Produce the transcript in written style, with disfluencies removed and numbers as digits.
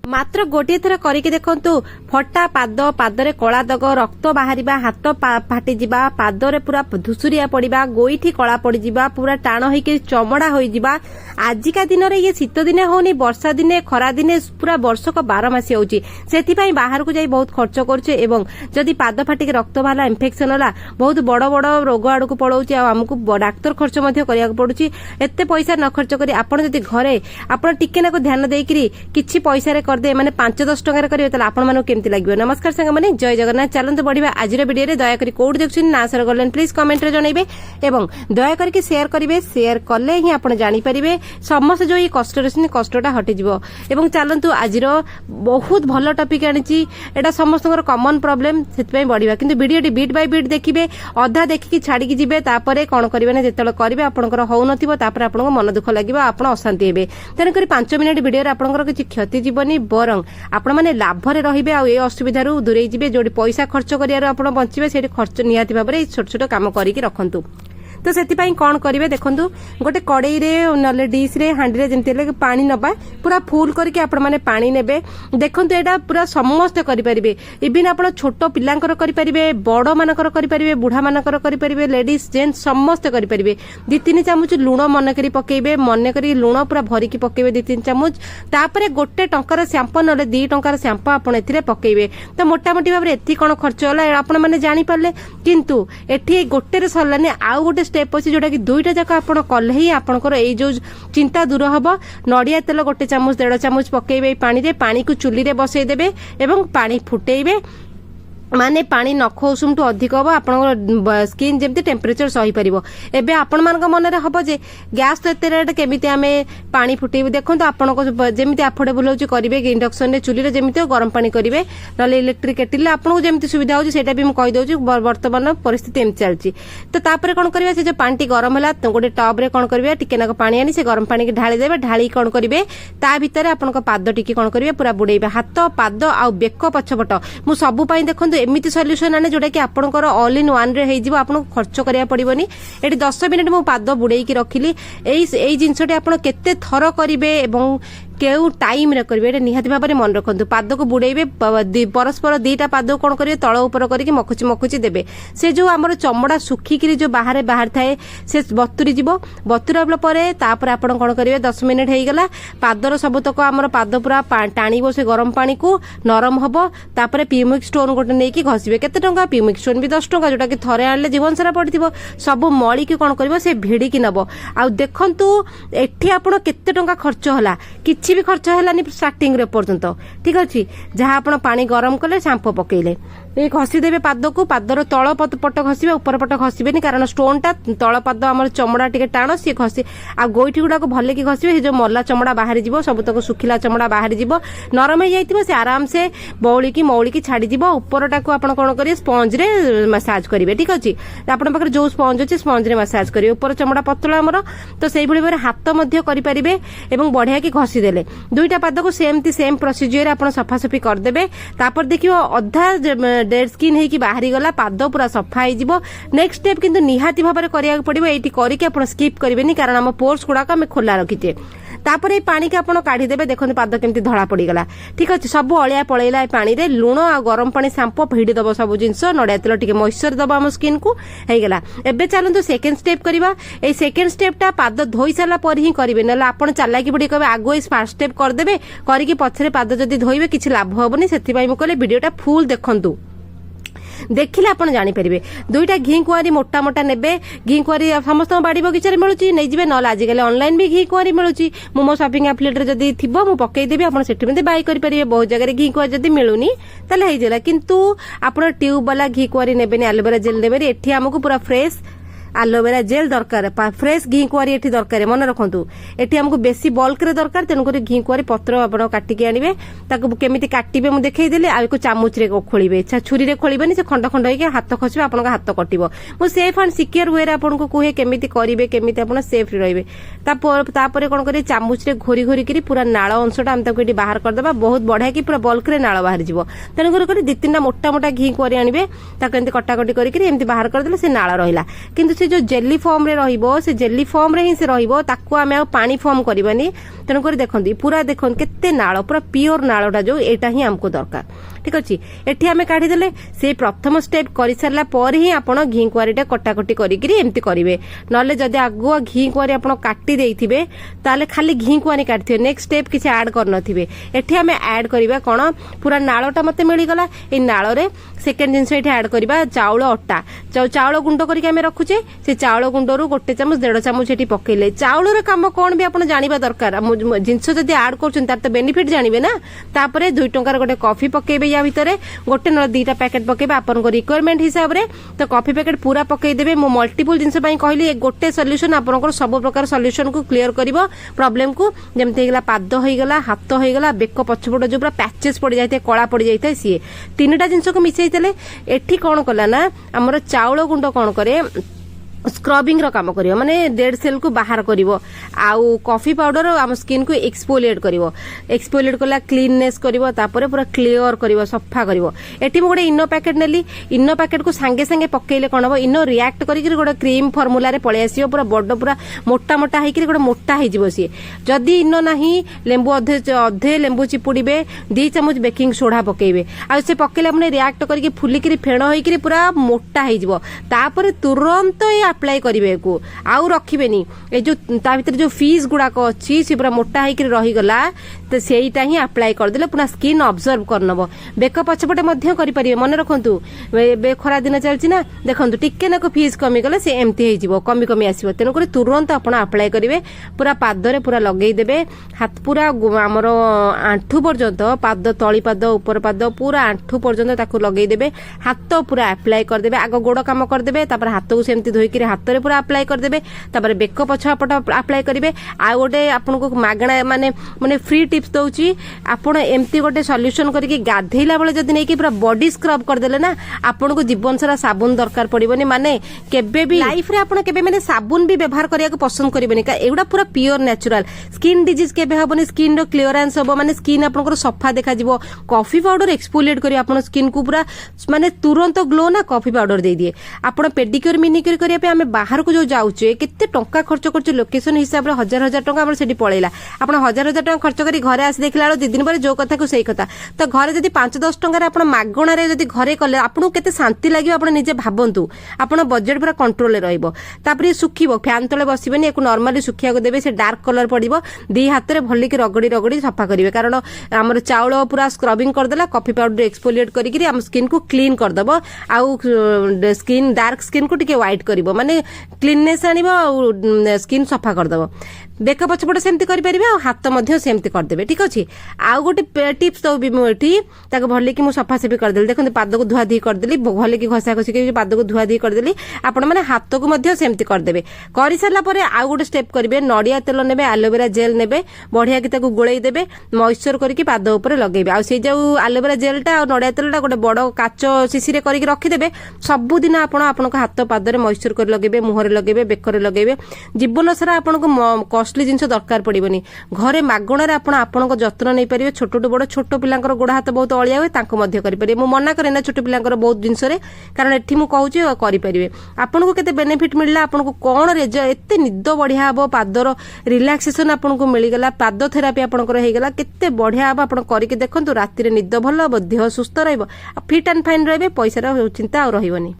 मात्र गोटे थर करके देखंतु फटा पाद पादरे कला दाग रक्त बाहर हाथ फाटी जा पादरे पूरा धुसुरिया पड़ा गोईठी कला पड़ जा पूरा टाण होकर चमड़ा हो आजिका दिन में ये शीत दिने होनी वर्षा दिने खरा दिने पूरा वर्षक 12 मास होची से बाहर को जाई बहुत खर्च करुचे एवं जदि पाद फाटिक रक्त बाहर इन्फेक्शन होला बहुत बड़ बड़ रोग आड़ को पड़ाऊँ आमको डाक्तर खर्च पड़ुची एत पैसा न खर्च कर आपड़ जदि घरे आपड़ टिके ना ध्यान देकरी किछि पैसा करदे माने 5-10 टंका करेंगे ताले आपण मानक केमती लागियो। नमस्कार संग माने जय जगन्नाथ चलंतु बढ़िबा आज वीडियो रे दया करी कोड देखछिन ना सर गलन प्लीज कमेंट रे जणाइबे एवं दया करके शेयर करिवे शेयर कले ही आपण जानि परिबे समस्त जो ये कष्ट रछिन कष्टटा हटि जिवो एवं चलंतु आज बहुत भलो टॉपिक आनिची एटा समस्तकर कॉमन प्रॉब्लम सेतपय बढ़िबा किंतु वीडियो टी बीट बाय बीट देखिबे अधा देखिकी छाडी की जिबे तापरे कोन करिवे ना जेतले करिवे आपनकर होउ नथिबो तापरे आपनको मन दुख लागिबो आपण अशांति हेबे तेन करी 5 मिनिट वीडियो रे आपनकर किछि क्षति जीवनी बरं आपण माने लाभ रे रहिबे आ ए असुविधा रु दूरे जिबे जोडी पैसा खर्च करियार आपण बंचिबे सेठी खर्च नियाति भाबरे छोट छोट काम करिकि रखंतु। तो सेतिपाई कौन करिवे देखंतु गोटे कड़ई रे नले डिश रे हांडी रे जेमते ले पानी नबा पूरा फुल करके आपण माने पानी नेबे देखंतु एटा पूरा समस्त करि परिबे इबिन आपण छोटो पिलांकर करि परिबे बड़ मानकर करि परिबे बुढ़ा मानकर करि परिबे लेडीज जेंट्स समस्त करि परिबे 2-3 चामच लूण मन करी पकेइबे मन करी लूण पूरा भरी की पकेइबे 2-3 चामच तापरे गोटे टंकार शैम्पू नले 2 टंकार शैम्पू आपण एथिरे पकेइबे तो मोटा मोटी भाबरे एथि कोन खर्च होला आपण माने जानि पारले किंतु एठी गोटे रे सरलाने आउ गोटे स्टेप अछि जोटा कि दुईटा जाक आपण कले ही आपनकर ए जो चिंता दूर हबो। नडिया तेल गोटे चामच 1.5 चामच पकेइबे पानी रे पानी को चुली रे बसई देबे एवं पानी फुटेइबे माने पानी नख उषुम टू अधिक हम आप स्किन जमी टेम्परेचर सही पार एवं आपण मान मन में हम जे गैस तो एत रेट केमी आम पानी फुटेबे देखो आपको जमी अफोर्डेबल हो करेंगे इंडक्शन चुली जमी गरम पानी करेंगे ना इलेक्ट्रिक केटिल आपको जमी सुविधा होगी सेटा भी कहीदे बर्तमान परिस्थिति एम चलती तो तापर कौन करेंगे से जो पानी गरम है गोटे टब रे कौन करेंगे टिके पानी आनी से गरम पानी की ढाली देवे ढाली कौन करेंगे ता भितर आपण पाद टिके कौन करेंगे पूरा बुड़ेबे हाथ पाद आ बेक पछपट मु सबु देखो एमती सल्यूशन आने जोटा कि आपनकर ऑल इन वन रे हेजिबो आपन खर्च करिया पड़िबोनी एटी 10 मिनिट मु पाद बुड़ेई की रखिली एई जिंसटी आपन केते थर करिवे एवं केउ टाइम रे करिवे एटा निहाती भाबरे मन रखंतु पाद को बुड़ेइबे परस्पर दीटा पाद कोन करिवे तळ ऊपर करिके मखुची मखुची देबे से जो हमर चमड़ा सुखी किरी जो बाहर थाए से बतुरी जिवो बतुराबला परे तापर आपन कोन करिवे 10 मिनिट हेई गेला पादर सबतक हमर पाद पूरा टाणीबो से गरम पानी को नरम हबो तापर प्यूमिक स्टोन गोटे नेकी घसीबे केते टंका प्यूमिक स्टोन भी 10 टंका जोटा कि थरे आनले जीवन सारा पड़थिबो सब मळी की कोन करिवो से भिडी की नबो आ देखंतु एठी आपन केते टंका खर्च होला किछि भी खर्च हेलानी स्टार्टिंग रे पर्यंत ठीक अछि जहां आपण पानी गरम कले शैम्पू पकेइले ये घसी देबे पाद को पादर तळ पट घसीबे ऊपर पट घसीबेनी कारण स्टोन टा तळ पाद हमर चमड़ा टिके टाण सी घसी आ गोइठी गुडा को भले की घसीबे जो मल्ला चमड़ा बाहर जिवो सब तक सुखिला चमड़ा बाहर जिवो नरम हो जाइतिबो से आराम से मौली की छाडी जिवो ऊपर टा को आपण कोन करिवे स्पंज रे मसाज करिवे ठीक अछि आपण पाखरे जो स्पंज अछि स्पंज रे मसाज करिवे ऊपर चमड़ा पतला हमर तो सेही भली भाबरे हाथ मध्य करि परिबे एवं बढ़िया की घसी देले दुईटा पाद को सेम प्रोसीजर आपण सफा सफी कर देबे तापर देखियो अधा डेड स्किन है कि बाहरी गला पाद पूरा सफा हो जिवो नेक्स्ट स्टेप किंतु निहाती भाबरे करिया पड़िबो एटी करिके आपण स्किप करिवेनी कारण हम पोर्स गुडा हम खोला रखिते तापर ए पानी के आपण काढी देबे देखो पाद केमती धड़ा पड़ी गला ठीक अछि सब अलिया पळेला ए पानी रे लूण आ गरम पानी शैम्पू भिडी दबो सब जिंस नडिया तेल टिके मॉइस्चर दबो हम स्किन को हे गेला एबे चलंतु सेकंड स्टेप करबा ए सेकंड स्टेप टा पाद धोई साला पर ही करिवे नला आपण चालाकी बडी कहबे आगो इस फर्स्ट स्टेप कर देबे करिके पछरे पाद जदी धोइबे किछि लाभ होबनी सेति पई म कहले वीडियोटा फुल देखंतु देखिले आपण जानि परिबे दुईटा घी कुआरी मोटा मोटा नेबे घी कुआरी समस्त बाड़ी बगीचा रे मिलुची नै जिवे नल आज गले ऑनलाइन भी घी कुआरी मिलुची मोमो शॉपिंग एप्लेट रे जदी थिबो मु पकई देबी आपण सेठी में बाय करि परिबे बहुत जगह रे घी कुआरी जदी मिलुनी तले हे जेला किंतु आपण ट्यूब वाला घी कुआरी नेबेनी एलोवेरा जेल नेबेनी एठी हमकु पूरा फ्रेश एलोवेरा जेल दरकार फ्रेश घी कुआरी एठी दरकार मन रखंतु एठी हमकु बेसी बल्क रे दरकार तेनु करी घी कुआरी पत्र आपण काटी के आनिबे ताको केमिति काटिबे मु देखाई देले आ एको चामच रे खोलिबे अच्छा छुरी रे खोलिबेनी से खंड खंड होके हाथ खसिबे आपन हाथ कटिबो मु सेफ एंड सिक्योर वे रे आपन को कुहे केमिति करिवे केमिति आपन सेफ रहिबे तापर कोन करी चामच रे घोरी घोरी करी पूरा नाळ अंशटा हम ताको एठी बाहर कर देबा बहुत बढ़िया की पूरा बल्क रे नाळ बाहर जिवो तेनु करी 2-3टा मोटा मोटा घी कुआरी आनिबे ताको एंति कटा कटी करी एंति बाहर कर देले से नाळ रहिला किंतु से जो जेली फॉर्म रे रहिबो से जेली फॉर्म रे ही से रहिबो ताकू आमे पानी फॉर्म करबानी तेणुकर देखते पूरा देखते केते नाଳ पूरा प्योर नाळटा जो एटा ही हमको दरकार ठीक अच्छे एठी आमे काढ़ी देले से प्रथम स्टेप करि सारला पर ही आपण घी कुआरीटा कटाकटी करिकरी एमती करिवे नले जदि आगुआ घी कुआरी आपण काटी देइथिबे ताले खाली घी कुआरी काटिथिबे नेक्स्ट स्टेप किछि ऐड करनथिबे एठी आमे ऐड करिबा कोन पूरा नाळटा मते मिली गला ए नाळ रे सेकेंड जिनस एठी ऐड करिबा चाउल अट्टा चाउल गुंड करिके आमे रखुचे से चाउल गुंडरू 1 चामच 1.5 चामच एठी पकेले चाउल रे काम कोन भी आपण जानिबा दरकार जिनस जदि ऐड करछन तार त बेनिफिट जानिबे ना तापरे 2 टंकार गोटे कॉफी पकेबे या भितरे गोटे न 2टा पैकेट पकेबे आपन को रिक्वायरमेंट हिसाब रे तो कॉफी पैकेट पूरा पकई देबे मो मल्टीपल जिनस पई कहली एक गोटे सॉल्यूशन आपन को सब प्रकार सॉल्यूशन को क्लियर करिवो प्रॉब्लम को जेमते हेगला पाद होइगला हाथ होइगला बेक पछपट जो पूरा पैचेस पड़ जाइते कला पड़ जाइते सी तीनटा जिनस को मिसेइतले एठी कोन कला ना हमर चाउल गुंड कोन करे स्क्रबिंग रो काम करियो माने डेड सेल को बाहर करिवो आउ कॉफी पाउडर आम स्किन को एक्सफोलिएट करिवो एक्सफोलिएट कला क्लीननेस करिवो तापरे पूरा क्लियर करिवो सफा करिवो एठी म गोटे इनो पैकेट नेली इनो पैकेट को संगे संगे पकेइले कोन हो इनो रिएक्ट करिक गोटे क्रीम फार्मूला रे पळे आसीयो पूरा बड्ड पूरा मोटा मोटा हेकि गोटे मोटा हे जिवो सी जदी इनो नाही लेंबू अधे लेंबू चिपुडीबे 2 चामच बेकिंग सोडा पकेइबे आ से पकेले हमने रिएक्ट करिक फुलिकरी फेण होइकरी पूरा मोटा हे जिवो तापरे तुरंत अप्लाई करिवे को आउ रखिबेनी ए जो ता भीतर जो फीस गुडाक अछि से पूरा मोटा हेकि रही गला तो सेईटा ही अप्लाई कर देले पूरा स्किन ऑब्जर्व करनबो बेक पछपटे मध्य करि परिबे मन रखंतु बे खरा दिन चलछि ना देखंतु टिके नक फीस कमी गले से एमती हे जिवो कमी कमी आसीबो तेनो करे तुरंत आपण अप्लाई करिवे पूरा पादरे पूरा लगेई देबे हाथ पूरा हमर आंठू पर्यंत पाद तळी पाद ऊपर पाद पूरा आंठू पर्यंत ताकू लगेई देबे हाथ पूरा अप्लाई कर देबे आगो गोड़ काम कर देबे तापर हाथ को सेमती धोई के हाथ रे पूरा अप्लाई कर देबे तापर बेक पछपट अप्लाई करिवे आ गोटे आपन को मागणा माने माने फ्री टिप्स दउची आपण एमती गोटे सॉल्यूशन करके गाधेला बेले जदी नै कि पूरा बॉडी स्क्रब कर देले ना आपन को जीवन सारा साबुन दरकार पड़िबनी माने केबे भी लाइफ रे आपण केबे माने साबुन भी व्यवहार करिया को पसंद करिबनी का एगुडा पूरा प्योर नेचुरल स्किन डिजीज केबे हबनी स्किन रो क्लियरेंस हबो माने स्किन आपन को सफा देखा जिवो कॉफी पाउडर एक्सफोलिएट करी आपन स्किन को पूरा माने तुरंत ग्लो ना कॉफी पाउडर दे दिए आपण पेडिक्योर मिनिक्योर करिया पे हमें बाहर को जो जाउचे केते टंका खर्च करछ लोकेशन हिसाब रे हजार हजार टंका हमर सेठी पळेला आपण हजार हजार टंका खर्च करी घरे आसी देखला 2 दिन पर जो कथा को सही कथा तो घरे जदी 5-10 टंका रे आपण मागणा रे जदी घरे कले आपण केते शांति लागियो आपण निजे भाबंतु आपण बजेट पूरा कंट्रोल रे रहइबो तापरे सुखिबो फैन तले बसिबेनी एको नॉर्मली सुखिया को देबे से डार्क कलर पड़िबो दी हाथ रे भल्ली के रगड़ी रगड़ी सफा करिवे कारण हमर चाउल पूरा स्क्रबिंग कर देला कॉफी पाउडर एक्सफोलिएट करिकरी हम स्किन को क्लीन कर दबो आउ स्किन डार्क स्किन को टिके व्हाइट करिवो माने क्लीननेस आनिबो स्किन सफा कर दबो बेक पछपट सेमती करि परिबे आ हाथ मध्य सेमती कर देबे ठीक अछि आ गोटे टिप्स तो भी मु एठी ताको भल्ले कि मु सफा सेबी कर देली देखंत पाद को धुआ धी कर देली भल्ले कि घसा घसी के पाद को धुआ धी कर देली आपण माने हाथ को मध्य सेमती कर देबे करि सरला परे आ गोटे स्टेप करिवे नडिया तेल नेबे एलोवेरा जेल नेबे बढ़िया कि ताको गोळेई देबे मॉइस्चर करिकि पाद ऊपर लगेबे आ से जो एलोवेरा जेलटा और नडिया तेलटा गोटे बडो काचो शिशी रे करिकि रखि देबे सब दिन आपण आपन को हाथ पाद रे मॉइस्चर कर लगेबे मुहरे लगेबे बेकरे लगेबे जीवन सारा आपण को कॉस्टली जिनस दरकार पड़िबनी घरे मागणा रे आपण को जत्न नै परिबे छोटो टू बड़ छोटो पिलांकर गोड़ हाथ बहुत अलिया होय तांको मध्य करि परिबे मु मना करे ना छोटो पिलांकर बहुत जिनस रे कारण एठी मु कहूची करि परिबे आपण को केते बेनिफिट मिलला आपण को कोन रे एते निद बढ़िया हबो पादर रिलैक्सेशन आपण को मिली गला पाद थेरापी आपण को हे गला केते बढ़िया हबो आपण करिके देखंतु राती रे निद भलो हबो देह सुस्त रहइबो फिट एंड फाइन रहबे पैसा रो चिंता आ रहिबनी।